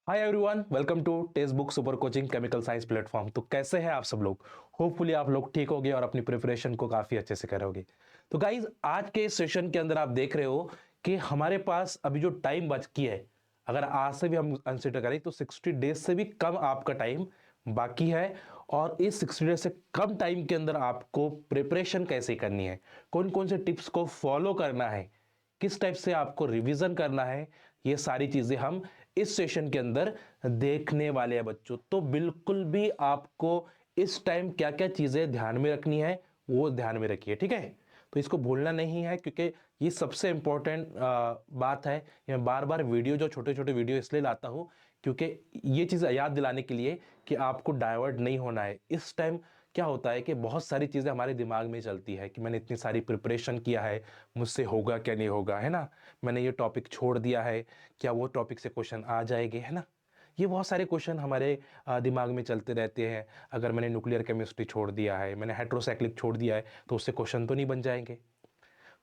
Hi everyone, welcome to text book super coaching chemical science platform. तो कैसे हैं आप सब लोग? होपफुली आप लोग ठीक होगे और अपनी प्रिपरेशन को काफी अच्छे से करोगे। तो गाइज, आज के इस सेशन के अंदर आप देख रहे हो कि हमारे पास अभी जो टाइम बची है, अगर आज से भी हम कंसिडर करें तो 60 डेज से भी कम आपका टाइम बाकी है। और इस 60 डेज से कम टाइम के अंदर आपको प्रिपरेशन कैसे करनी है, कौन कौन से टिप्स को फॉलो करना है, किस टाइप से आपको रिवीजन करना है, ये सारी चीजें हम इस सेशन के अंदर देखने वाले हैं बच्चों। तो बिल्कुल भी आपको इस टाइम क्या क्या चीजें ध्यान में रखनी है वो ध्यान में रखिए, ठीक है। तो इसको भूलना नहीं है, क्योंकि ये सबसे इंपॉर्टेंट बात है। मैं बार बार वीडियो, जो छोटे छोटे वीडियो इसलिए लाता हूं क्योंकि ये चीज याद दिलाने के लिए कि आपको डाइवर्ट नहीं होना है। इस टाइम क्या होता है कि बहुत सारी चीजें हमारे दिमाग में चलती है कि मैंने इतनी सारी प्रिपरेशन किया है, मुझसे होगा क्या नहीं होगा, है ना। मैंने ये टॉपिक छोड़ दिया है, क्या वो टॉपिक से क्वेश्चन आ जाएंगे, है ना। ये बहुत सारे क्वेश्चन हमारे दिमाग में चलते रहते हैं। अगर मैंने न्यूक्लियर केमिस्ट्री छोड़ दिया है, मैंने हेट्रोसाइक्लिक छोड़ दिया है, तो उससे क्वेश्चन तो नहीं बन जाएंगे।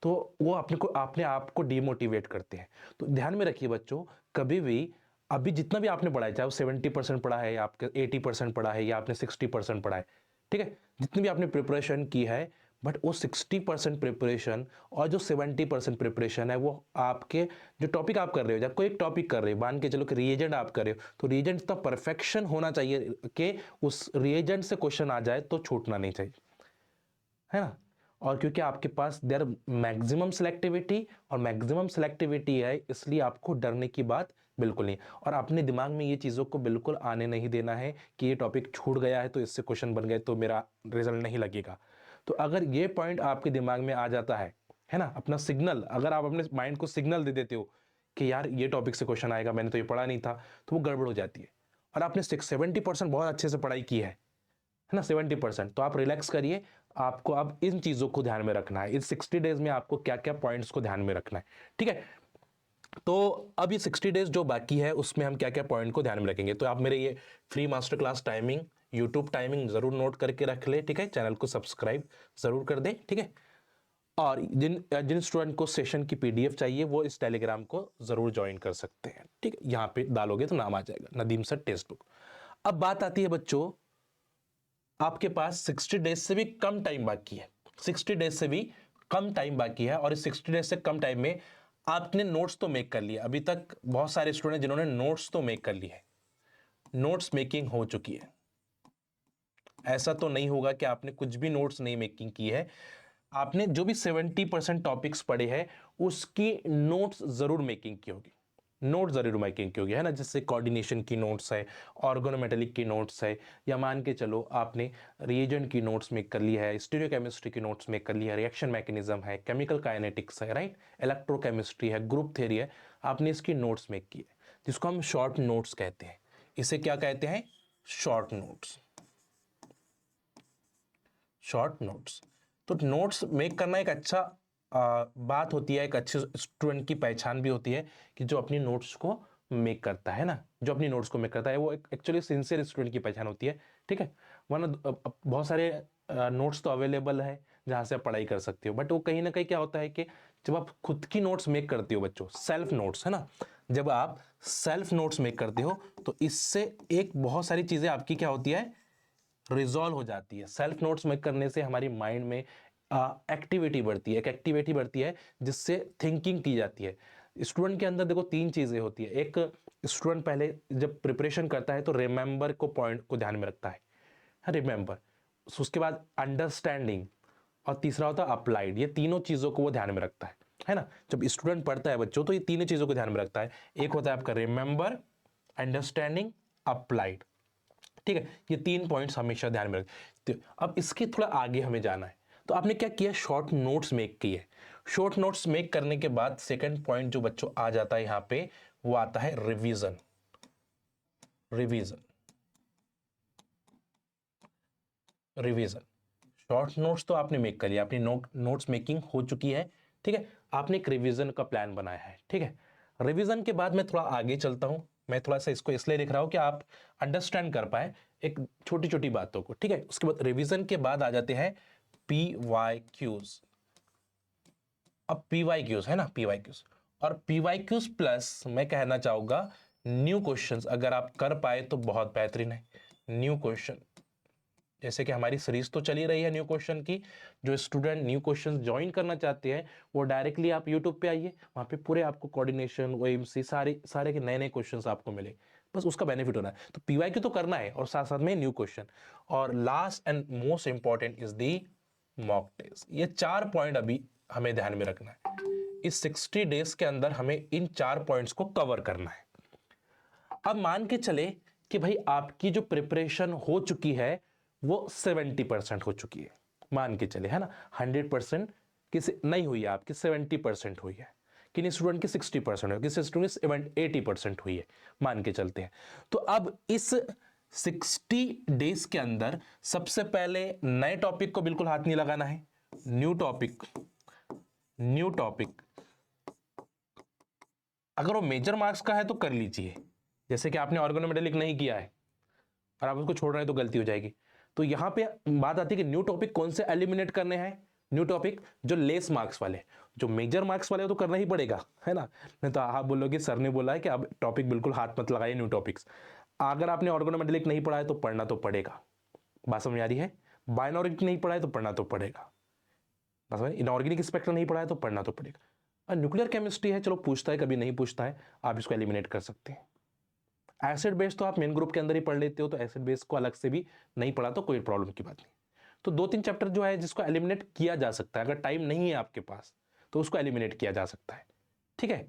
तो वो अपने आप को डिमोटिवेट करते हैं। तो ध्यान में रखिए बच्चों, कभी भी अभी जितना भी आपने पढ़ा है, चाहे वो 70% पढ़ा है या आपके 80% पढ़ा है या आपने 60% पढ़ा है, ठीक है, जितनी भी आपने प्रिपरेशन की है, बट वो 60% प्रिपरेशन और जो 70% प्रिपरेशन है, वो आपके जो टॉपिक आप कर रहे हो, जब कोई एक टॉपिक कर रहे हो, मान के चलो कि रिएजेंट आप कर रहे हो, तो रिएजेंट इतना परफेक्शन होना चाहिए कि उस रिएजेंट से क्वेश्चन आ जाए तो छूटना नहीं चाहिए, है ना। और क्योंकि आपके पास देयर मैक्सिमम सिलेक्टिविटी और मैक्सिमम सिलेक्टिविटी है, इसलिए आपको डरने की बात बिल्कुल नहीं। और अपने दिमाग में ये चीज़ों को बिल्कुल आने नहीं देना है कि ये टॉपिक छूट गया है तो इससे क्वेश्चन बन गए तो मेरा रिजल्ट नहीं लगेगा। तो अगर ये पॉइंट आपके दिमाग में आ जाता है ना, अपना सिग्नल, अगर आप अपने माइंड को सिग्नल दे देते हो कि यार ये टॉपिक से क्वेश्चन आएगा, मैंने तो ये पढ़ा नहीं था, तो वो गड़बड़ हो जाती है। और आपने 70% बहुत अच्छे से पढ़ाई की है ना, 70%, तो आप रिलैक्स करिए। आपको अब इन चीजों को ध्यान में रखना है, इस 60 डेज में आपको क्या क्या पॉइंट्स को ध्यान में रखना है, ठीक है। तो अब ये 60 डेज जो बाकी है उसमें हम क्या क्या पॉइंट को ध्यान में रखेंगे, तो आप मेरे ये free master class timing, YouTube timing जरूर नोट करके रख ले, ठीक है। चैनल को सब्सक्राइब जरूर कर दे, ठीक है। और जिन जिन स्टूडेंट को सेशन की पीडीएफ चाहिए वो इस टेलीग्राम को जरूर ज्वाइन कर सकते हैं, ठीक है। यहां पे डालोगे तो नाम आ जाएगा, नदीम सर टेक्स्ट बुक। अब बात आती है बच्चों, आपके पास 60 डेज से भी कम टाइम बाकी है, 60 डेज से भी कम टाइम बाकी है। और इस 60 डेज से कम टाइम में आपने नोट्स तो मेक कर लिया, अभी तक बहुत सारे स्टूडेंट जिन्होंने नोट्स तो मेक कर ली है, नोट्स मेकिंग हो चुकी है। ऐसा तो नहीं होगा कि आपने कुछ भी नोट्स नहीं मेकिंग की है। आपने जो भी 70% टॉपिक्स पढ़े हैं उसकी नोट्स जरूर मेकिंग की होगी, नोट जरूर मेकिंग की होगी, है ना। जैसे कोऑर्डिनेशन की नोट्स है, ऑर्गेनोमेटेलिक की नोट्स है, या मान के चलो आपने रिएजेंट की नोट्स मेक कर ली है, स्टीरियोकेमिस्ट्री की नोट्स मेक कर ली है, रिएक्शन मैकेनिज्म है, केमिकल काइनेटिक्स है, राइट, इलेक्ट्रोकेमिस्ट्री है, ग्रुप थ्योरी है, आपने इसकी नोट्स मेक की है, जिसको हम शॉर्ट नोट्स कहते हैं। इसे क्या कहते हैं? Short notes, short notes. तो नोट्स मेक करना एक अच्छा बात होती है, एक अच्छे स्टूडेंट की पहचान भी होती है कि जो अपनी नोट्स को मेक करता है ना, जो अपनी नोट्स को मेक करता है वो एक एक्चुअली सिंसियर स्टूडेंट की पहचान होती है, ठीक है। वरना बहुत सारे नोट्स तो अवेलेबल है जहां से आप पढ़ाई कर सकते हो, बट वो कहीं ना कहीं क्या होता है कि जब आप खुद की नोट्स मेक करते हो बच्चों, सेल्फ नोट्स, है ना, जब आप सेल्फ नोट्स मेक करते हो तो इससे एक बहुत सारी चीजें आपकी क्या होती है, रिजॉल्व हो जाती है। सेल्फ नोट्स मेक करने से हमारी माइंड में एक्टिविटी बढ़ती है, एक एक्टिविटी बढ़ती है जिससे थिंकिंग की जाती है। स्टूडेंट के अंदर देखो तीन चीजें होती है। एक, स्टूडेंट पहले जब प्रिपरेशन करता है तो रिमेंबर को पॉइंट को ध्यान में रखता है, रिमेंबर। उसके बाद अंडरस्टैंडिंग, और तीसरा होता है अप्लाइड। ये तीनों चीजों को वो ध्यान में रखता है ना। जब स्टूडेंट पढ़ता है बच्चों तो ये तीनों चीजों को ध्यान में रखता है। एक होता है आपका रिमेंबर, अंडरस्टैंडिंग, अप्लाइड, ठीक है। ये तीन पॉइंट्स हमेशा ध्यान में रखते। तो अब इसके थोड़ा आगे हमें जाना है, तो आपने क्या किया, शॉर्ट नोट्स मेक किए। शॉर्ट नोट्स मेक करने के बाद सेकंड पॉइंट जो बच्चों आ जाता है यहां पे, वो आता है revision. Revision, revision. Short notes तो आपने मेक कर लिया, अपनी नोट्स मेकिंग हो चुकी है, ठीक है। आपने एक रिवीजन का प्लान बनाया है, ठीक है। रिवीजन के बाद मैं थोड़ा आगे चलता हूं, मैं थोड़ा सा इसको इसलिए लिख रहा हूं कि आप अंडरस्टैंड कर पाए एक छोटी छोटी बातों को, ठीक है। उसके बाद रिवीजन के बाद आ जाते हैं पी वाई क्यूज। अब पी वाई क्यूज है ना, पी वाई क्यूज, और पी वाई क्यूज प्लस मैं कहना चाहूंगा न्यू क्वेश्चंस अगर आप कर पाए तो बहुत बेहतरीन है। न्यू क्वेश्चन, जैसे कि हमारी सीरीज तो चली रही है न्यू क्वेश्चन की, जो स्टूडेंट न्यू क्वेश्चन ज्वाइन करना चाहते हैं वो डायरेक्टली आप यूट्यूब पे आइए, वहाँ पे पूरे आपको कोऑर्डिनेशन ओएमसी सारे के नए नए क्वेश्चंस आपको मिले, बस उसका बेनिफिट होना है। तो पीवाईक्यू तो करना है और साथ साथ में न्यू क्वेश्चन। और last and most important is the mock test. ये 4 पॉइंट अभी हमें ध्यान में रखना है। इस 60 डेज के अंदर हमें इन 4 पॉइंट्स को कवर करना है। अब मान के चले कि भाई आपकी जो प्रिपरेशन हो चुकी है वो 70% हो चुकी है, मान के चले, है ना। 100% किसी नहीं हुई है आपकी, 70% हुई है। किसी स्टूडेंट की 60% हुई, किसी स्टूडेंट की 80% हुई है, मान के चलते हैं। तो अब इस 60 डेज के अंदर सबसे पहले नए टॉपिक को बिल्कुल हाथ नहीं लगाना है। न्यू टॉपिक अगर वो मेजर मार्क्स का है तो कर लीजिए। जैसे कि आपने ऑर्गेनोमेटेलिक नहीं किया है और आप उसको छोड़ रहे हैं तो गलती हो जाएगी। तो यहां पे बात आती है कि न्यू टॉपिक कौन से एलिमिनेट करने हैं। न्यू टॉपिक जो लेस मार्क्स वाले, जो मेजर मार्क्स वाले तो करना ही पड़ेगा, है ना। नहीं तो आप बोलोगे सर ने बोला है कि अब टॉपिक बिल्कुल हाथ मत लगाइए न्यू टॉपिक्स। अगर आपने ऑर्गेनोमेटेलिक नहीं पढ़ा है तो पढ़ना तो पड़ेगा, बात समझ आ रही है। बाइनॉर्गेनिक नहीं पढ़ा है तो पढ़ना तो पड़ेगा, बस इनऑर्गेनिक स्पेक्ट्रम नहीं पढ़ा है तो पढ़ना तो पड़ेगा। और न्यूक्लियर केमिस्ट्री है, चलो पूछता है कभी नहीं पूछता है, आप इसको एलिमिनेट कर सकते हैं। एसिड बेस तो आप मेन ग्रुप के अंदर ही पढ़ लेते हो, तो एसिड बेस को अलग से भी नहीं पढ़ा तो कोई प्रॉब्लम की बात नहीं। तो 2-3 चैप्टर जो है जिसको एलिमिनेट किया जा सकता है, अगर टाइम नहीं है आपके पास तो उसको एलिमिनेट किया जा सकता है, ठीक है।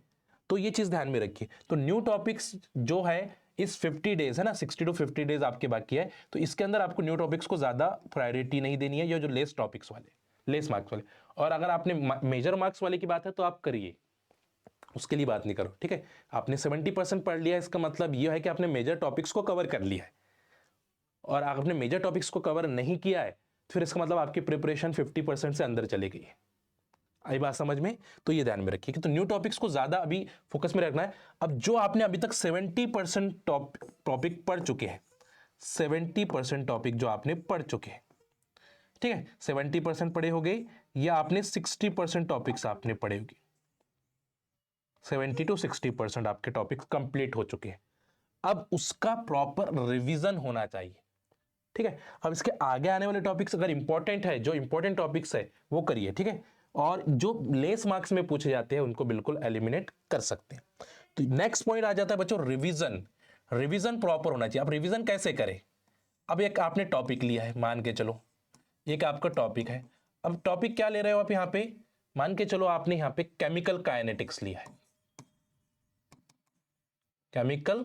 तो ये चीज ध्यान में रखिए। तो न्यू टॉपिक्स जो है इस 50 डेज है ना, 60 to 50 डेज आपके बाकी है, तो इसके अंदर आपको न्यू टॉपिक्स को ज्यादा प्रायोरिटी नहीं देनी है, ये जो लेस टॉपिक्स वाले, लेस मार्क्स वाले। और अगर आपने मेजर मार्क्स वाले की बात है तो आप करिए, उसके लिए बात नहीं करो, ठीक है। आपने 70% पढ़ लिया, इसका मतलब यह है कि आपने मेजर टॉपिक्स को कवर कर लिया है। और आपने मेजर टॉपिक्स को कवर नहीं किया है फिर इसका मतलब आपकी प्रिपरेशन 50% से अंदर चली गई है। आई बात समझ में। तो ये ध्यान में रखिए कि तो न्यू टॉपिक्स को ज्यादा अभी फोकस में रखना है। अब जो आपने अभी तक 70% टॉपिक पढ़ चुके हैं, 70% टॉपिक जो आपने पढ़ चुके हैं, ठीक है, 70% पढ़े हो गए, या आपने 60% टॉपिक्स आपने पढ़े होंगे। 70 to 60% आपके टॉपिक्स कंप्लीट हो चुके हैं। अब उसका प्रॉपर रिवीजन होना चाहिए, ठीक है। अब इसके आगे आने वाले टॉपिक्स अगर इंपॉर्टेंट है, जो इंपॉर्टेंट टॉपिक्स है वो करिए, ठीक है। और जो लेस मार्क्स में पूछे जाते हैं उनको बिल्कुल एलिमिनेट कर सकते हैं। तो नेक्स्ट पॉइंट आ जाता है बच्चों रिवीजन। रिवीजन प्रॉपर होना चाहिए। अब रिवीजन कैसे करें। अब एक आपने टॉपिक लिया है, मान के चलो एक आपका टॉपिक है। अब टॉपिक क्या ले रहे हो आप यहाँ पे, मान के चलो आपने यहाँ पे केमिकल काइनेटिक्स लिया है। केमिकल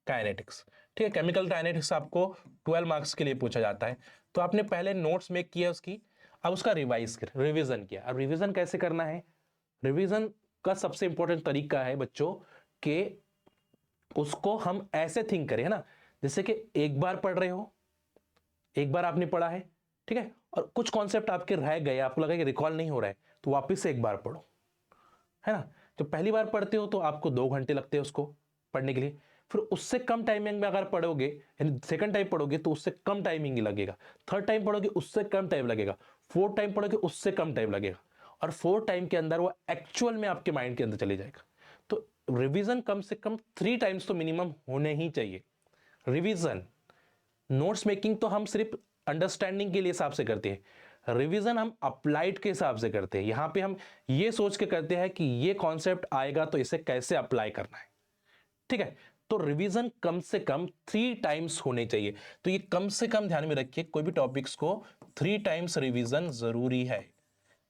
काइनेटिक्स, ठीक है। केमिकल काइनेटिक्स आपको 12 मार्क्स के लिए पूछा जाता है। तो आपने पहले नोट्स मेक किया उसकी, अब उसका रिवीजन किया। अब रिवीजन कैसे करना है। रिवीजन का सबसे इंपॉर्टेंट तरीका है बच्चों कि उसको हम ऐसे थिंक करें, है ना, जैसे कि एक बार पढ़ रहे हो, एक बार आपने पढ़ा है, ठीक है, और कुछ कॉन्सेप्ट आपके रह गए, आपको लगा कि रिकॉल नहीं हो रहा है, तो वापस से एक बार पढ़ो, है ना। जब पहली बार पढ़ते हो तो आपको 2 घंटे लगते हैं उसको पढ़ने के लिए, फिर उससे कम टाइमिंग में अगर पढ़ोगे, यानी सेकंड टाइम पढ़ोगे तो उससे कम टाइमिंग ही लगेगा, थर्ड टाइम पढ़ोगे उससे कम टाइम लगेगा, फोर्थ टाइम पढ़ोगे उससे कम टाइम लगेगा, और फोर्थ टाइम के अंदर वो एक्चुअल में आपके माइंड के अंदर चले जाएगा। तो रिवीजन कम से कम 3 टाइम्स तो मिनिमम होने ही चाहिए। रिवीजन, नोट्स मेकिंग तो हम सिर्फ अंडरस्टैंडिंग के लिए हिसाब से करते हैं, रिवीजन हम अप्लाइड के हिसाब से करते हैं। यहां पे हम ये सोच के करते हैं कि ये कॉन्सेप्ट आएगा तो इसे कैसे अप्लाई करना है, ठीक है। तो रिवीजन कम से कम 3 टाइम्स होने चाहिए। तो ये कम से कम ध्यान में रखिए, कोई भी टॉपिक्स को 3 टाइम्स रिवीजन जरूरी है।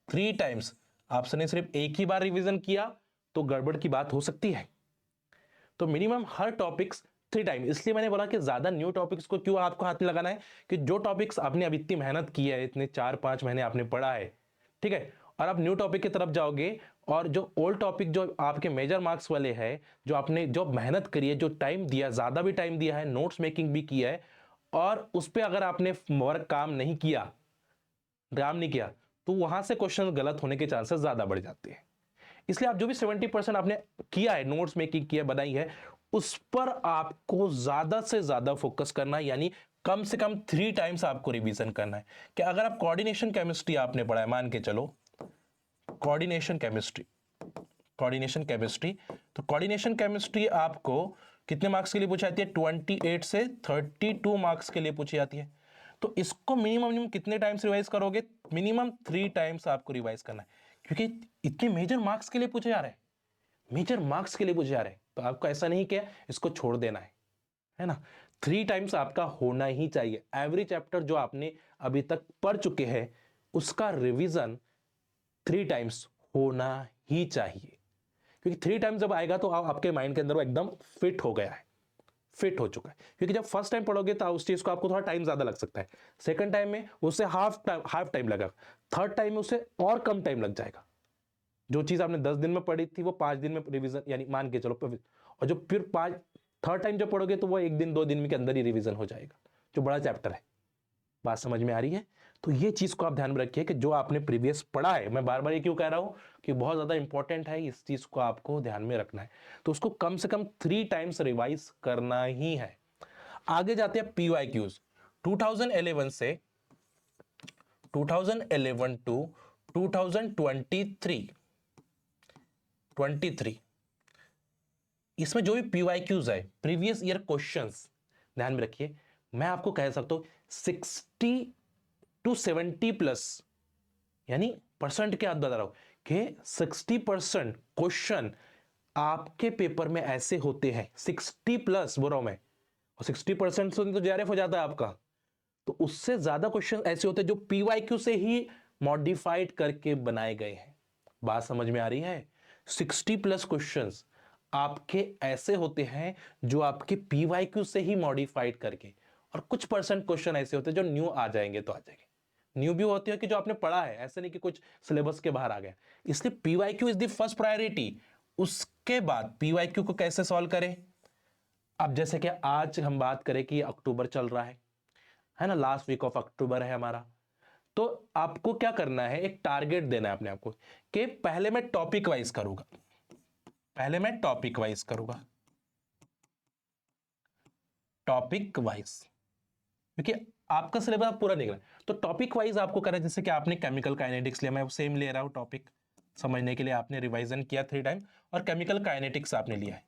3 टाइम्स, आपने सिर्फ एक ही बार रिवीजन किया तो गड़बड़ की बात हो सकती है। तो मिनिमम हर टॉपिक्स 3 टाइम। इसलिए मैंने बोला कि ज्यादा न्यू टॉपिक्स को क्यों आपको हाथ में लगाना है, कि जो टॉपिक्स आपने अभी इतनी मेहनत की है, इतने 4-5 महीने आपने पढ़ा है, ठीक है, और आप न्यू टॉपिक की तरफ जाओगे और जो ओल्ड टॉपिक जो आपके मेजर मार्क्स वाले हैं, जो आपने जो मेहनत करी है, जो टाइम दिया, ज्यादा भी टाइम दिया है, नोट्स मेकिंग भी किया है, और उस पर अगर आपने वर्क काम नहीं किया, तो वहां से क्वेश्चन गलत होने के चांसेस ज्यादा बढ़ जाते हैं। इसलिए आप जो भी 70% आपने किया है, नोट्स मेकिंग किया, बनाई है, उस पर आपको ज्यादा से ज्यादा फोकस करना है, यानी कम से कम 3 टाइम्स आपको रिवीजन करना है। कि अगर आप कोऑर्डिनेशन केमिस्ट्री आपने पढ़ा है, मान के चलो कोऑर्डिनेशन केमिस्ट्री, कोऑर्डिनेशन केमिस्ट्री। तो कोऑर्डिनेशन केमिस्ट्री आपको कितने मार्क्स के लिए पूछी जाती है? 28 से 32 मार्क्स के लिए पूछी जाती है। तो इसको मिनिमम कितने टाइम्स रिवाइज करोगे? मिनिमम 3 टाइम्स आपको रिवाइज करना है, क्योंकि इतने मेजर मार्क्स के लिए पूछे जा रहे हैं, मेजर मार्क्स के लिए पूछे जा रहे हैं। तो आपको ऐसा नहीं किया इसको छोड़ देना है ना। 3 टाइम्स आपका होना ही चाहिए। एवरी चैप्टर जो आपने अभी तक पढ़ चुके हैं उसका रिवीजन 3 टाइम्स होना ही चाहिए, क्योंकि 3 टाइम्स जब आएगा तो आपके माइंड के अंदर वो एकदम फिट हो गया है, फिट हो चुका है। क्योंकि जब फर्स्ट टाइम पढ़ोगे तो उस चीज को आपको थोड़ा टाइम ज्यादा लग सकता है, सेकंड टाइम में उससे हाफ टाइम लगा, थर्ड टाइम में उससे और कम टाइम लग जाएगा। जो चीज आपने 10 दिन में पढ़ी थी वो 5 दिन में रिवीजन, यानी मान के चलो, और जो फिर थर्ड टाइम जब पढ़ोगे तो वो 1 दिन 2 दिन के अंदर ही रिवीजन हो जाएगा, जो बड़ा चैप्टर है। बात समझ में आ रही है? तो ये चीज को आप ध्यान में रखिए कि जो आपने प्रीवियस पढ़ा है, मैं बार बार ये क्यों कह रहा हूं कि बहुत ज्यादा इंपॉर्टेंट है, इस चीज को आपको ध्यान में रखना है। तो उसको कम से कम 3 टाइम्स रिवाइज करना ही है। आगे जाते हैं PYQs। 2011 से 2011 टू 2023 इसमें जो भी PYQs है, प्रीवियस ईयर क्वेश्चंस, ध्यान में रखिए। मैं आपको कह सकता हूं 60 to 70 प्लस, यानी परसेंट के हाथ बता रहा हूं कि 60% क्वेश्चन आपके पेपर में ऐसे होते हैं, 60 प्लस बोल रहा हूं मैं, और 60% से तो JRF हो जाता है आपका। तो उससे ज्यादा क्वेश्चन ऐसे होते हैं जो PYQ से ही मॉडिफाइड करके बनाए गए हैं। बात समझ में आ रही है? 60 प्लस क्वेश्चंस आपके ऐसे होते हैं जो आपके PYQ से ही मॉडिफाइड करके, और कुछ परसेंट क्वेश्चन ऐसे होते हैं जो न्यू आ जाएंगे तो आ जाएंगे। न्यू भी होती है कि जो आपने पढ़ा है, ऐसे नहीं कि कुछ सिलेबस के बाहर आ गया। इसलिए PYQ is the first priority. उसके बाद PYQ को कैसे सॉल्व करें? अब जैसे कि आज हम बात करें कि अक्टूबर चल रहा है ना, लास्ट वीक ऑफ अक्टूबर है हमारा। तो आपको क्या करना है, एक टारगेट देना है अपने आपको कि पहले मैं टॉपिक वाइज करूंगा, टॉपिक वाइज, क्योंकि आपका सिलेबस पूरा निकला है। तो टॉपिक वाइज आपको करना है। जैसे कि आपने केमिकल काइनेटिक्स लिया, मैं सेम ले रहा हूं टॉपिक, समझने के लिए आपने रिवाइजन किया 3 टाइम, और केमिकल काइनेटिक्स आपने लिया है।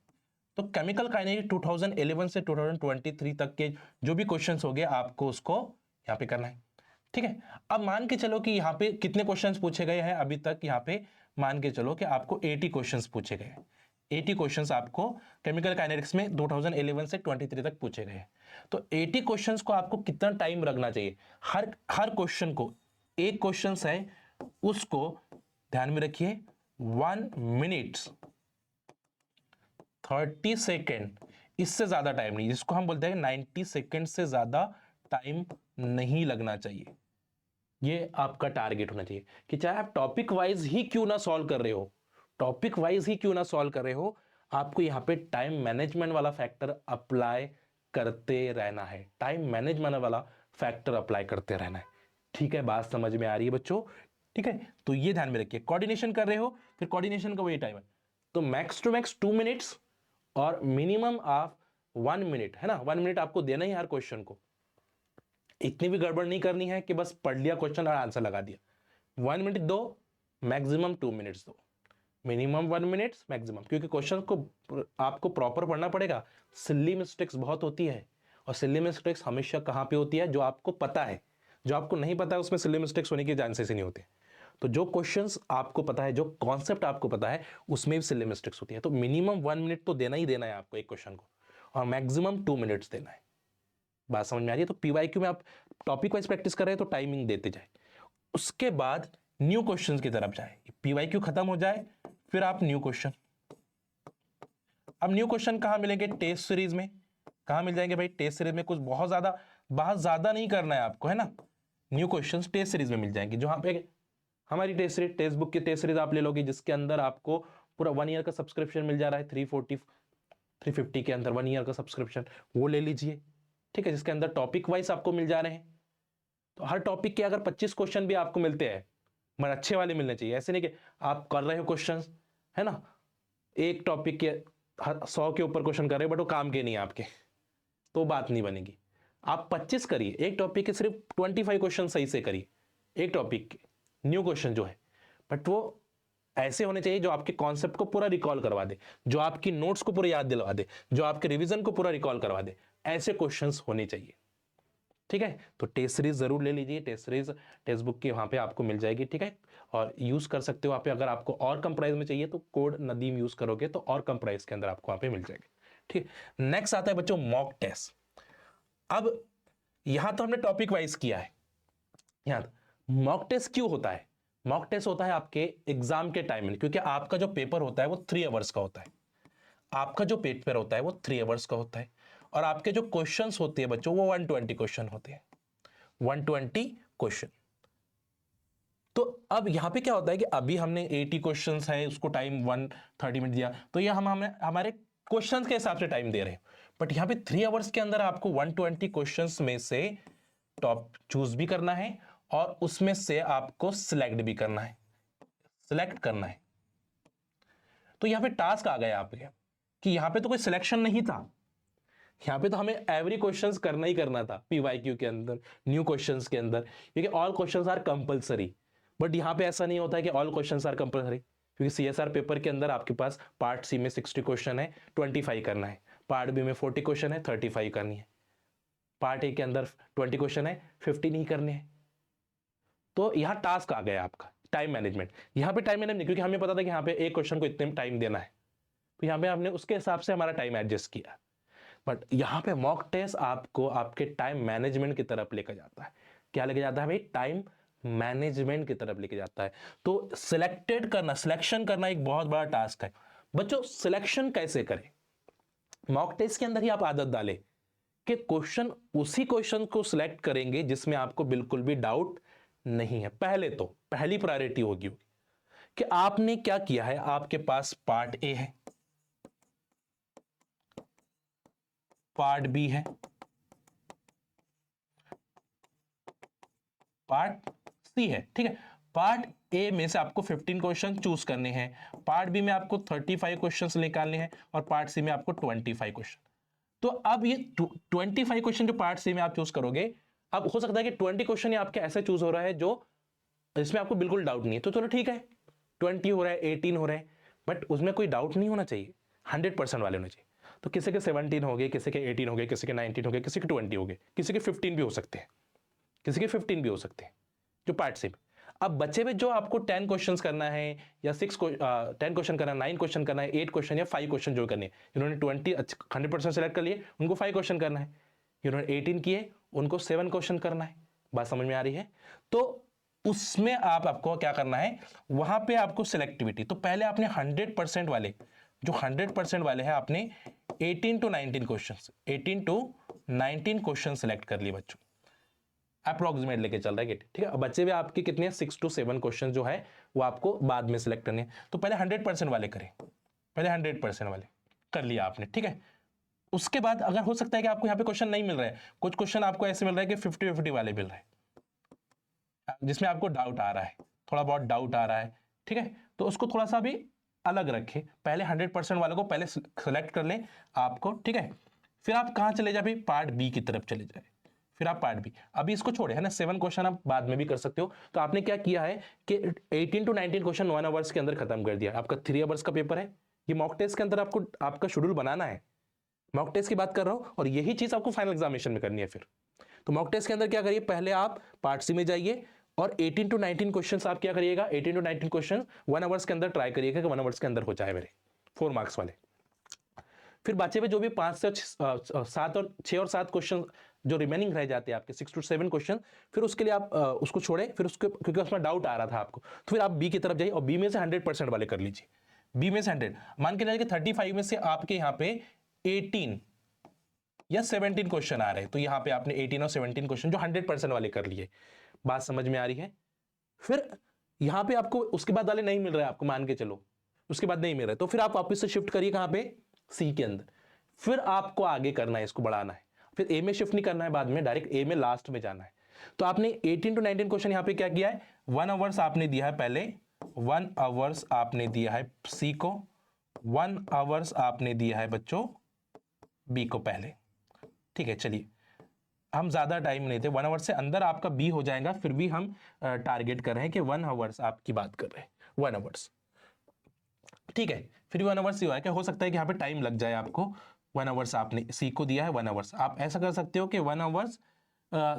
तो केमिकल काइनेटिक्स 2011 से 2023 तक के जो भी क्वेश्चंस हो गए आपको उसको यहाँ पे करना है। ठीक है। अब मान के चलो कि यहाँ पे कितने क्वेश्चंस पूछे गए हैं अभी तक? यहाँ पे मान के चलो कि आपको 80 क्वेश्चंस पूछे गए हैं। 80 क्वेश्चंस आपको केमिकल काइनेटिक्स में 2011 से 23 तक पूछे गए हैं। तो 80 क्वेश्चंस को आपको कितना टाइम रखना चाहिए? हर क्वेश्चन को, एक क्वेश्चन है उसको ध्यान में रखिए 1 मिनट 30 सेकेंड, इससे ज्यादा टाइम नहीं, जिसको हम बोलते हैं 90 सेकेंड से ज्यादा टाइम नहीं लगना चाहिए। ये आपका टारगेट होना चाहिए कि चाहे आप टॉपिक वाइज ही क्यों ना सॉल्व कर रहे हो, आपको यहां पे टाइम मैनेजमेंट वाला फैक्टर अप्लाई करते रहना है, ठीक है? बात समझ में आ रही है बच्चों? ठीक है, तो ये ध्यान में रखिए। कोऑर्डिनेशन कर रहे हो, फिर कोऑर्डिनेशन का वही टाइम है, तो मैक्स टू मैक्स 2 मिनट्स और मिनिमम ऑफ 1 मिनट, है ना। 1 मिनट आपको देना ही हर क्वेश्चन को। इतनी भी गड़बड़ नहीं करनी है कि बस पढ़ लिया क्वेश्चन और आंसर लगा दिया। 1 मिनट दो, मैक्सिमम 2 मिनट्स दो, मिनिमम 1 मिनट मैक्सिमम, क्योंकि क्वेश्चन को आपको प्रॉपर पढ़ना पड़ेगा। सिली मिस्टेक्स बहुत होती है, और सिली मिस्टेक्स हमेशा कहां पे होती है? जो आपको पता है। जो आपको नहीं पता है उसमें सिली मिस्टेक्स होने के चांसेस ही नहीं होते। तो जो क्वेश्चंस आपको पता है, जो कॉन्सेप्ट आपको पता है, उसमें भी सिली मिस्टेक्स होती है। तो मिनिमम 1 मिनट तो देना ही देना है आपको एक क्वेश्चन को, और मैक्सिमम 2 मिनट्स देना है। बात समझ में आ रही है? तो PYQ में आप टॉपिक वाइज प्रैक्टिस कर रहे हैं तो टाइमिंग देते जाए। उसके बाद न्यू क्वेश्चंस की तरफ जाए। PYQ खत्म हो जाए फिर आप न्यू क्वेश्चन। अब न्यू क्वेश्चन कहां मिलेंगे? टेस्ट सीरीज में। कहां मिल जाएंगे भाई? टेस्ट सीरीज में। कुछ बहुत ज्यादा नहीं करना है आपको, है ना। न्यू क्वेश्चंस टेस्ट सीरीज में मिल जाएंगे, जहां पे हमारी टेस्ट सीरीज, टेक्स्ट बुक की टेस्ट सीरीज आप ले लोगे, जिसके अंदर आपको पूरा 1 ईयर का सब्सक्रिप्शन मिल जा रहा है। 350 के अंदर 1 ईयर का सब्सक्रिप्शन, वो ले लीजिए। ठीक है, जिसके अंदर टॉपिक वाइज आपको मिल जा रहे हैं। तो हर टॉपिक के अगर 25 क्वेश्चन भी आपको मिलते हैं, मगर अच्छे वाले मिलने चाहिए। ऐसे नहीं कि आप कर रहे हो क्वेश्चंस, है ना, एक टॉपिक के 100 के ऊपर क्वेश्चन कर रहे हो, बट वो काम के नहीं है आपके, तो बात नहीं बनेगी। आप 25 करिए, एक टॉपिक के सिर्फ 25 क्वेश्चन सही से करिए, एक टॉपिक के न्यू क्वेश्चन जो है, बट वो ऐसे होने चाहिए जो आपके कॉन्सेप्ट को पूरा रिकॉल करवा दे, जो आपकी नोट्स को पूरा याद दिलवा दे, जो आपके रिवीजन को पूरा रिकॉल करवा दे, ऐसे क्वेश्चंस होने चाहिए। ठीक है, तो टेस्ट सीरीज जरूर ले लीजिए, टेस्ट सीरीज टेक्स्ट बुक की वहां पे आपको मिल जाएगी। ठीक है, और यूज कर सकते हो वहां पे। अगर आपको और कम प्राइस में चाहिए तो कोड नदीम यूज करोगे तो और कम प्राइस के अंदर आपको वहां पे मिल जाएगी। ठीक, नेक्स्ट आता है बच्चों मॉक टेस्ट। अब यहां तो हमने टॉपिक वाइज किया है। यहां मॉक टेस्ट क्यों होता है? मॉक टेस्ट होता है आपके एग्जाम के टाइम में, क्योंकि आपका जो पेपर होता है वो 3 आवर्स का होता है। आपका जो पेपर होता है वो 3 आवर्स का होता है, और आपके जो क्वेश्चंस होते हैं बच्चों वो 120 क्वेश्चन होते हैं, 120 क्वेश्चन। तो अब यहां पे क्या होता है कि अभी हमने 80 क्वेश्चंस है, उसको टाइम 130 मिनट दिया, तो ये हम हमारे क्वेश्चंस के हिसाब से टाइम दे रहे हैं। बट यहां पे 3 आवर्स के अंदर आपको 120 क्वेश्चंस में से टॉप चूज भी करना है, और उसमें से आपको सिलेक्ट भी करना है, सिलेक्ट करना है। तो यहां पे टास्क आ गया आप कि यहां पे तो कोई सिलेक्शन नहीं था, यहां पे तो हमें एवरी क्वेश्चंस करना ही करना था पीवाईक्यू के अंदर, न्यू क्वेश्चंस के अंदर, क्योंकि all questions are compulsory. But यहां पे ऐसा नहीं होता है कि ऑल क्वेश्चंस आर कंपलसरी, क्योंकि सीएसआर पेपर के अंदर आपके पास पार्ट सी में 60 क्वेश्चन है, 25 करना है, पार्ट बी में 40 क्वेश्चन है, 35 करनी है, पार्ट ए के अंदर 20 क्वेश्चन है, 15 नहीं करने हैं। तो यहां टास्क आ गया आपका टाइम मैनेजमेंट। यहां पे टाइम मैनेजमेंट, क्योंकि हमें पता था कि यहां पे एक क्वेश्चन को इतने टाइम देना है, तो यहां पे हमने उसके हिसाब से हमारा टाइम एडजस्ट किया। बट यहां पे मॉक टेस्ट आपको आपके टाइम मैनेजमेंट की तरफ लेकर जाता है। क्या लेके जाता है भाई? टाइम मैनेजमेंट की तरफ लेके जाता है। तो सिलेक्टेड करना, सिलेक्शन करना एक बहुत बड़ा टास्क है बच्चों। सिलेक्शन कैसे करें? मॉक टेस्ट के अंदर ही आप आदत डालें कि क्वेश्चन, उसी क्वेश्चन को सिलेक्ट करेंगे जिसमें आपको बिल्कुल भी डाउट नहीं है। पहले तो पहली प्रायोरिटी होगी कि आपने क्या किया है। आपके पास पार्ट ए है, पार्ट बी है, पार्ट सी है। ठीक है, पार्ट ए में से आपको 15 क्वेश्चन चूज करने हैं, पार्ट बी में आपको 35 क्वेश्चंस निकालने हैं, और पार्ट सी में आपको 25 क्वेश्चन। तो अब ये 25 क्वेश्चन जो पार्ट सी में आप चूज करोगे, अब हो सकता है कि 20 क्वेश्चन आपके ऐसे चूज हो रहा है जो इसमें आपको बिल्कुल डाउट नहीं है, तो चलो ठीक है, 20 हो रहा है, 18 हो रहा है, बट उसमें कोई डाउट नहीं होना चाहिए, 100% वाले होने चाहिए। तो किसी के 17 हो गए, किसी के 18 हो गए, किसी के 19 हो गए, किसी के 20 हो गए, किसी के 15 भी हो सकते हैं, किसी के 15 भी हो सकते हैं जो पार्ट से। अब बच्चे में जो आपको 10 क्वेश्चन करना है, या 10 क्वेश्चन करना है, 9 क्वेश्चन करना है, 8 क्वेश्चन या 5 क्वेश्चन जो करने हैं, इन्होंने 100% सेलेक्ट कर लिए, उनको 5 क्वेश्चन करना है। इन्होंने 18 किए, उनको 7 क्वेश्चन करना है। बात समझ में आ रही है? तो उसमें आपको क्या करना है, वहां पे आपको सिलेक्टिविटी, तो पहले आपने 100% वाले, जो 100% वाले हैं, आपने 18 to 19 question, 18 to 19 question select कर लिए बच्चों, अप्रोक्सीमेट लेके चल रहा है। ठीक है, बच्चे भी आपके कितने हैं, 6 to 7 क्वेश्चन जो है वो आपको बाद में सिलेक्ट करने हैं। तो पहले 100% वाले करें, पहले 100% वाले कर लिया आपने। ठीक है, उसके बाद अगर हो सकता है कि आपको यहाँ पे क्वेश्चन नहीं मिल रहा है, कुछ क्वेश्चन आपको ऐसे मिल रहा है कि 50-50 वाले मिल रहे हैं, जिसमें आपको डाउट आ रहा है, थोड़ा बहुत डाउट आ रहा है। ठीक है, तो उसको थोड़ा सा भी अलग रखें, पहले 100% वालों को पहले सेलेक्ट कर लें आपको। ठीक है, फिर आप कहाँ चले जाए, पार्ट बी की तरफ चले जाए, फिर आप पार्ट बी, अभी इसको छोड़े, है ना, 7 क्वेश्चन आप बाद में भी कर सकते हो। तो आपने क्या किया है कि 18 to 19 क्वेश्चन 1 आवर्स के अंदर खत्म कर दिया। आपका 3 आवर्स का पेपर है, ये मॉक टेस्ट के अंदर आपको आपका शेड्यूल बनाना है। मॉक टेस्ट की बात कर रहा हूं, और यही चीज आपको फाइनल एग्जामिनेशन में करनी है। फिर तो मॉक टेस्ट के अंदर क्या करिए, पहले आप पार्ट सी में जाइए, और 18 to 19 क्वेश्चन्स आप क्या करिएगा, 18 to 19 क्वेश्चन 1 आवर्स के अंदर ट्राई करिएगा कि 1 आवर्स के अंदर हो जाए मेरे 4 मार्क्स वाले। फिर बचे में जो भी 5 से 7 और 6 और 7 क्वेश्चन जो रिमेनिंग रह जाते हैं आपके 6 to 7 क्वेश्चन, फिर उसके लिए आप उसको छोड़े, फिर उसके, क्योंकि उसमें डाउट आ रहा था आपको, तो फिर आप बी की तरफ जाइए, और बी में से 100% वाले कर लीजिए। बी में से 100, मान के चलिए कि 35 में से आपके यहाँ पे 18 या 17 क्वेश्चन आ रहे हैं, तो यहाँ पे आपने 18 और 17 क्वेश्चन जो 100% वाले कर लिए। बात समझ में आ रही है? फिर यहाँ पे आपको उसके बाद वाले नहीं मिल रहे, आपको मान के चलो उसके बाद नहीं मिल रहा है, तो फिर आप वापस से शिफ्ट करिए कहाँ पे, सी के अंदर। फिर आपको आगे करना है, इसको बढ़ाना है, फिर ए में शिफ्ट नहीं करना है बाद में, डायरेक्ट ए में लास्ट में जाना है। तो आपने 18 to 19 क्वेश्चन यहाँ पे क्या किया है, 1 आवर्स आपने दिया है पहले, 1 आवर्स आपने दिया है सी को, 1 आवर्स आपने दिया है बच्चों बी को पहले। ठीक है, चलिए हम ज्यादा टाइम नहीं थे, 1 आवर्स से अंदर आपका बी हो जाएगा, फिर भी हम टारगेट कर रहे हैं कि 1 आवर्स आपकी बात कर रहे हैं, 1 आवर्स। ठीक है, फिर 1 आवर्स ये है कि हो सकता है कि यहाँ पे टाइम लग जाए आपको। 1 आवर्स आपने सी को दिया है, 1 आवर्स आप ऐसा कर सकते हो कि 1 आवर्स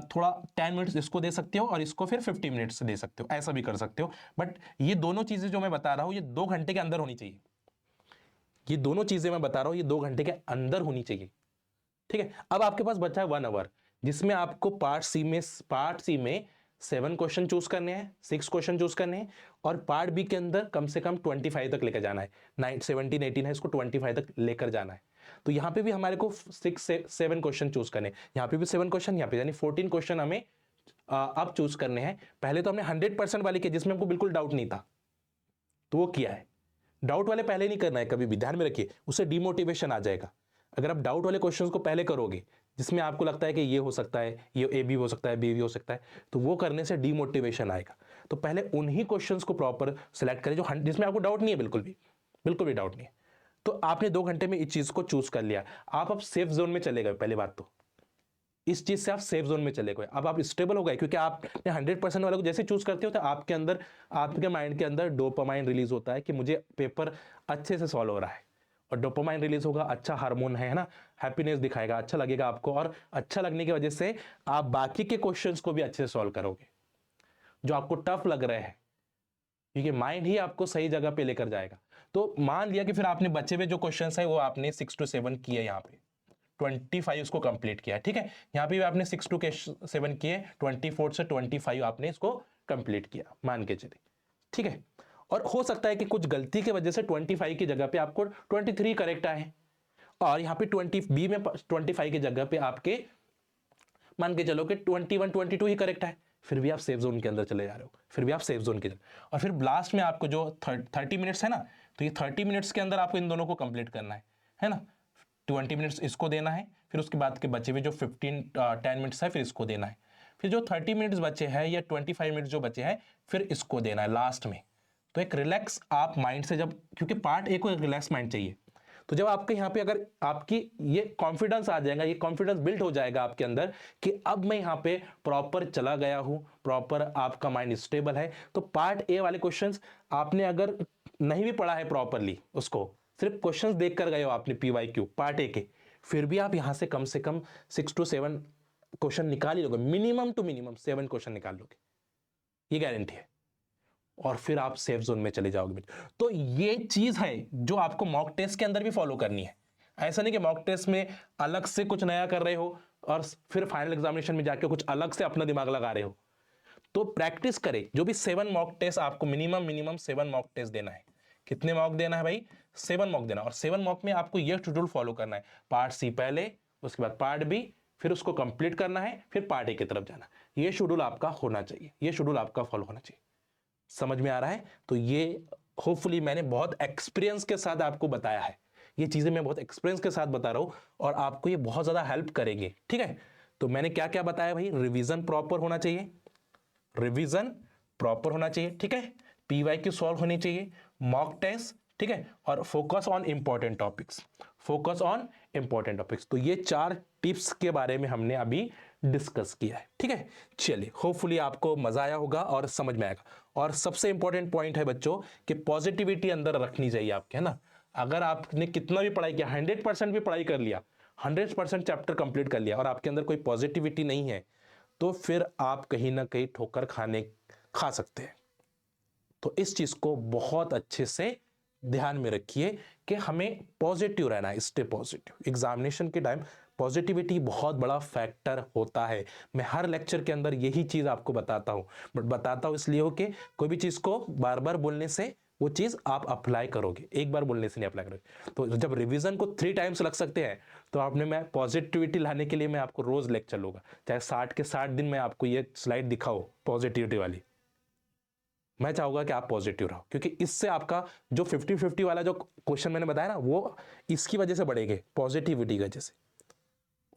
थोड़ा 10 मिनट्स इसको दे सकते हो और इसको फिर 50 मिनट्स दे सकते हो, ऐसा भी कर सकते हो। बट ये दोनों चीजें जो मैं बता रहा हूँ ये 2 घंटे के अंदर होनी चाहिए। ये दोनों चीजें मैं बता रहा हूँ ये 2 घंटे के अंदर होनी चाहिए। ठीक है, अब आपके पास बचा है 1 आवर, जिसमें आपको पार्ट सी में 7 क्वेश्चन चूज करने हैं, 6 क्वेश्चन चूज करने हैं, और पार्ट बी के अंदर कम से कम 25 तक लेकर जाना है। 17 18 है, इसको 25 तक लेकर जाना है। तो यहां पे भी हमारे को 6 7 क्वेश्चन चूज करने हैं, यहां पे भी 7 क्वेश्चन, यहां पे यानी 14 क्वेश्चन हमें अब चूज करने हैं। पहले तो हमने 100% वाली की जिसमें हमको बिल्कुल डाउट नहीं था, तो वो किया है। डाउट वाले पहले नहीं करना है कभी भी, ध्यान में रखिए, उससे डिमोटिवेशन आ जाएगा। अगर आप डाउट वाले क्वेश्चंस को पहले करोगे जिसमें आपको लगता है कि ये हो सकता है, ये ए भी हो सकता है, बी भी हो सकता है, तो वो करने से डिमोटिवेशन आएगा। तो पहले उन्हीं क्वेश्चंस को प्रॉपर सेलेक्ट करें जो जिसमें आपको डाउट नहीं है, बिल्कुल भी डाउट नहीं है। तो आपने 2 घंटे में इस चीज को चूज कर लिया, आप अब सेफ जोन में चले गए। पहली बात तो इस चीज से आप सेफ जोन में चले गए, अब आप स्टेबल हो गए, क्योंकि आपने 100% वाले को जैसे चूज करते हो तो आपके अंदर, आपके माइंड के अंदर डोपामाइन रिलीज होता है कि मुझे पेपर अच्छे से सॉल्व हो रहा है। और डोपामाइन रिलीज होगा, अच्छा हार्मोन है ना, हैप्पीनेस दिखाएगा, अच्छा लगेगा आपको, और अच्छा लगने की वजह से आप बाकी के क्वेश्चंस को भी अच्छे से सॉल्व करोगे जो आपको टफ लग रहे हैं, क्योंकि माइंड ही आपको सही जगह पे लेकर जाएगा। तो मान लिया कि फिर आपने बचे हुए जो क्वेश्चंस है वो आपने 6 to 7 किए, यहाँ पे 25 इसको कंप्लीट किया है। ठीक है, यहाँ पे भी आपने 6 to 7 किए, 24 से 25 आपने इसको कंप्लीट किया, मान के चलिए। ठीक है, और हो सकता है कि कुछ गलती की वजह से 25 की जगह पे आपको 23 करेक्ट आए, और यहाँ पे 20 बी में 25 की जगह पे आपके मान के चलो कि 21 22 ही करेक्ट है, फिर भी आप सेफ जोन के अंदर चले जा रहे हो, फिर भी आप सेफ जोन के अंदर। और फिर लास्ट में आपको जो 30 मिनट्स है ना, तो ये 30 मिनट्स के अंदर आपको इन दोनों को कंप्लीट करना है ना। 20 मिनट्स इसको देना है, फिर उसके बाद के बचे हुए जो 10 मिनट्स है फिर इसको देना है, फिर जो 30 मिनट्स बचे हैं या 25 मिनट्स जो बचे हैं फिर इसको देना है लास्ट में। तो एक रिलैक्स आप माइंड से, जब क्योंकि पार्ट ए को एक रिलैक्स माइंड चाहिए, तो जब आपके यहाँ पे अगर आपकी ये कॉन्फिडेंस आ जाएगा, ये कॉन्फिडेंस बिल्ड हो जाएगा आपके अंदर कि अब मैं यहाँ पे प्रॉपर चला गया हूँ, प्रॉपर आपका माइंड स्टेबल है, तो पार्ट ए वाले क्वेश्चंस आपने अगर नहीं भी पढ़ा है प्रॉपरली, उसको सिर्फ क्वेश्चंस देख कर गए हो आपने PYQ पार्ट ए के, फिर भी आप यहाँ से कम 6 to 7 क्वेश्चन निकाल ही लोगे, मिनिमम टू मिनिमम 7 क्वेश्चन निकाल लोगे, ये गारंटी है, और फिर आप सेफ जोन में चले जाओगे। तो ये चीज है जो आपको मॉक टेस्ट के अंदर भी फॉलो करनी है। ऐसा नहीं कि मॉक टेस्ट में अलग से कुछ नया कर रहे हो और फिर फाइनल एग्जामिनेशन में जाके कुछ अलग से अपना दिमाग लगा रहे हो। तो प्रैक्टिस करें, जो भी 7 मॉक टेस्ट आपको मिनिमम 7 मॉक टेस्ट देना है। कितने मॉक देना है भाई? 7 मॉक देना, और 7 मॉक में आपको यह शेड्यूल फॉलो करना है, पार्ट सी पहले, उसके बाद पार्ट बी, फिर उसको कंप्लीट करना है, फिर पार्ट ए की तरफ जाना। ये शेड्यूल आपका होना चाहिए, ये शेड्यूल आपका फॉलो होना चाहिए। समझ में आ रहा है? तो ये होपफुली मैंने बहुत एक्सपीरियंस के साथ आपको बताया है, ये चीजें मैं बहुत एक्सपीरियंस के साथ बता रहा हूं और आपको ये बहुत ज्यादा हेल्प करेंगे। ठीक है, तो मैंने क्या क्या बताया भाई? रिवीजन प्रॉपर होना चाहिए, रिवीजन प्रॉपर होना चाहिए, ठीक है, PYQ सॉल्व होनी चाहिए, मॉक टेस्ट, ठीक है, और focus on important topics, focus on important topics. तो ये 4 टिप्स के बारे में हमने अभी डिस्कस किया है। ठीक है, चलिए, होपफुली आपको मजा आया होगा और समझ में आएगा। और सबसे इंपॉर्टेंट पॉइंट है बच्चों कि पॉजिटिविटी अंदर रखनी चाहिए आपके, है ना। अगर आपने कितना भी पढ़ाई किया, 100% भी पढ़ाई कर लिया, 100% चैप्टर कंप्लीट कर लिया, और आपके अंदर कोई पॉजिटिविटी नहीं है, तो फिर आप कहीं ना कहीं ठोकर खा सकते हैं। तो इस चीज को बहुत अच्छे से ध्यान में रखिए कि हमें पॉजिटिव रहना है, स्टे पॉजिटिव। एग्जामिनेशन के टाइम पॉजिटिविटी बहुत बड़ा फैक्टर होता है। मैं हर लेक्चर के अंदर यही चीज आपको बताता हूं, बट बताता हूं इसलिए हो कि कोई भी चीज को बार बार बोलने से वो चीज आप अप्लाई करोगे, एक बार बोलने से नहीं अप्लाई करोगे। तो जब रिवीजन को 3 टाइम्स लग सकते हैं, तो आपने, मैं पॉजिटिविटी लाने के लिए मैं आपको रोज लेक्चर लूंगा, चाहे 60 के 60 दिन मैं आपको ये स्लाइड दिखाओ पॉजिटिविटी वाली। मैं चाहूंगा कि आप पॉजिटिव रहो, क्योंकि इससे आपका जो 50-50 वाला जो क्वेश्चन मैंने बताया ना, वो इसकी वजह से बढ़ेंगे, पॉजिटिविटी की वजह से।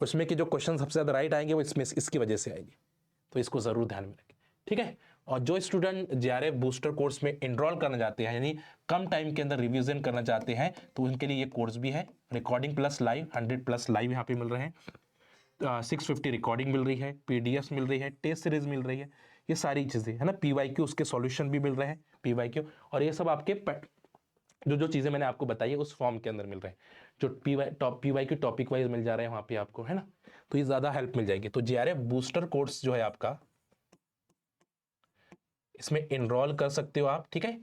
उसमें कि जो क्वेश्चन सबसे ज्यादा राइट आएंगे वो इसमें इसकी वजह से आएंगे। तो इसको जरूर ध्यान में रखें, ठीक है। और जो स्टूडेंट JRF बूस्टर कोर्स में एनरोल करना चाहते हैं, यानी कम टाइम के अंदर रिवीजन करना चाहते हैं, तो उनके लिए ये कोर्स भी है। रिकॉर्डिंग प्लस लाइव, 100+ लाइव यहाँ पे मिल रहे हैं, 650 रिकॉर्डिंग मिल रही है, PDFs मिल रही है, टेस्ट सीरीज मिल रही है, ये सारी चीजें है ना। PYQ उसके सॉल्यूशन भी मिल रहे हैं, PYQ, और ये सब आपके जो जो चीज़ें मैंने आपको बताई है उस फॉर्म के अंदर मिल रहे हैं, जो पी वाई की टॉपिक वाइज मिल जा रहे हैं वहाँ पे आपको, है ना। तो ये ज़्यादा हेल्प मिल जाएगी। तो जेआरएफ बूस्टर कोर्स जो है आपका, इसमें इनरोल कर सकते हो आप, ठीक है।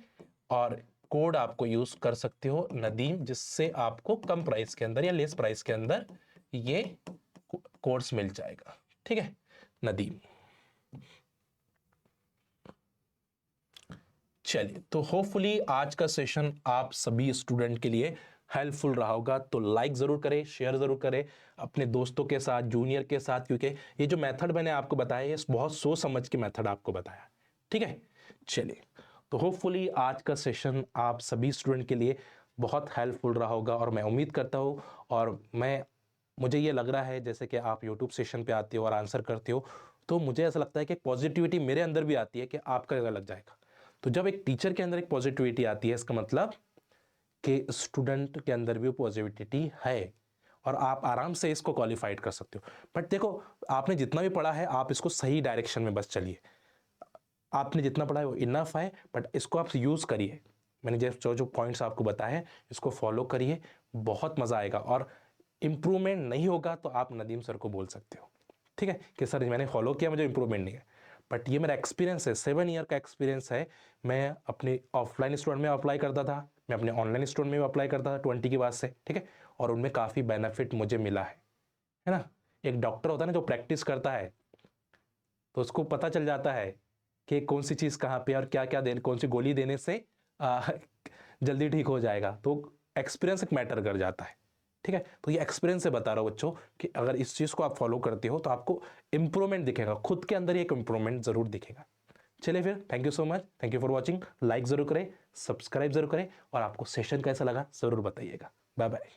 और कोड आपको यूज कर सकते हो नदीम, जिससे आपको कम प्राइस के अंदर या लेस प्राइस के अंदर ये कोर्स मिल जाएगा, ठीक है, नदीम। चलिए, तो होपफुली आज का सेशन आप सभी स्टूडेंट के लिए हेल्पफुल रहा होगा। तो लाइक जरूर करें, शेयर जरूर करें अपने दोस्तों के साथ, जूनियर के साथ, क्योंकि ये जो मेथड मैंने आपको बताया ये बहुत सोच समझ के मेथड आपको बताया, ठीक है। चलिए, तो होपफुली आज का सेशन आप सभी स्टूडेंट के लिए बहुत हेल्पफुल रहा होगा और मैं उम्मीद करता हूँ, और मुझे ये लग रहा है जैसे कि आप यूट्यूब सेशन पे आते हो और आंसर करते हो, तो मुझे ऐसा लगता है कि पॉजिटिविटी मेरे अंदर भी आती है कि आपका जगह लग जाएगा। तो जब एक टीचर के अंदर एक पॉजिटिविटी आती है, इसका मतलब कि स्टूडेंट के अंदर भी पॉजिटिविटी है और आप आराम से इसको क्वालिफाइड कर सकते हो। बट देखो, आपने जितना भी पढ़ा है आप इसको सही डायरेक्शन में बस चलिए। आपने जितना पढ़ा है वो इनफ है, बट इसको आप यूज़ करिए। मैंने जो जो पॉइंट्स आपको बताए हैं इसको फॉलो करिए, बहुत मज़ा आएगा। और इम्प्रूवमेंट नहीं होगा तो आप नदीम सर को बोल सकते हो, ठीक है, कि सर मैंने फॉलो किया, मुझे इम्प्रूवमेंट नहीं है। बट ये मेरा एक्सपीरियंस है, 7 ईयर का एक्सपीरियंस है। मैं अपने ऑफलाइन स्टूडेंट में अप्लाई करता था, मैं अपने ऑनलाइन स्टूडेंट में भी अप्लाई करता था 20 के बाद से, ठीक है, और उनमें काफ़ी बेनिफिट मुझे मिला है ना। एक डॉक्टर होता है ना जो प्रैक्टिस करता है, तो उसको पता चल जाता है कि कौन सी चीज़ कहाँ पे और क्या क्या देने, कौन सी गोली देने से जल्दी ठीक हो जाएगा। तो एक्सपीरियंस एक मैटर कर जाता है, ठीक है। तो ये एक्सपीरियंस से बता रहा हूँ बच्चों कि अगर इस चीज़ को आप फॉलो करते हो तो आपको इंप्रूवमेंट दिखेगा, खुद के अंदर ही एक इंप्रूवमेंट जरूर दिखेगा। चलिए फिर, thank you so much, thank you for watching. Like जरूर करें, सब्सक्राइब जरूर करें, और आपको सेशन कैसा लगा जरूर बताइएगा। Bye bye.